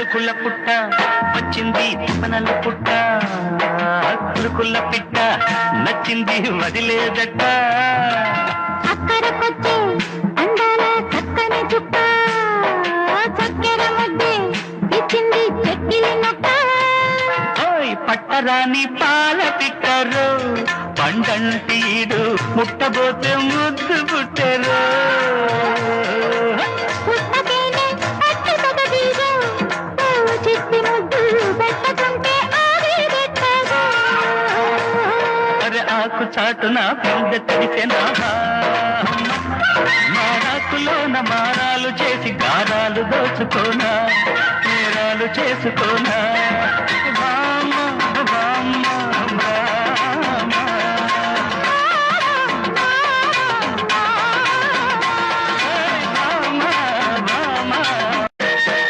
కులుకుల పుట్ట వచ్చింది తిప్పనల పుట్ట కులుకుల పిట్ట నచ్చింది వదిలేదట అక్కడకొచ్చే అందాల చక్కని చుక్క చక్కెర ముద్దే ఇచ్చింది చెక్కిలి నొక్క ఓయ్ పట్టరాని పాల పిట్టరు పండంటీడు ముట్టబోతే ముద్దు పుట్టరు పుట్టకేనే అట్టి తగదీరు చిట్టి ముద్దు పెట్టకుంటే ఆవిరెట్టగా అరే ఆకు చాటున పిండ తడిసెనా మారాకులోన మారాలు చేసి గారాలు దోచుకోనా నేరాలు చేసుకోనా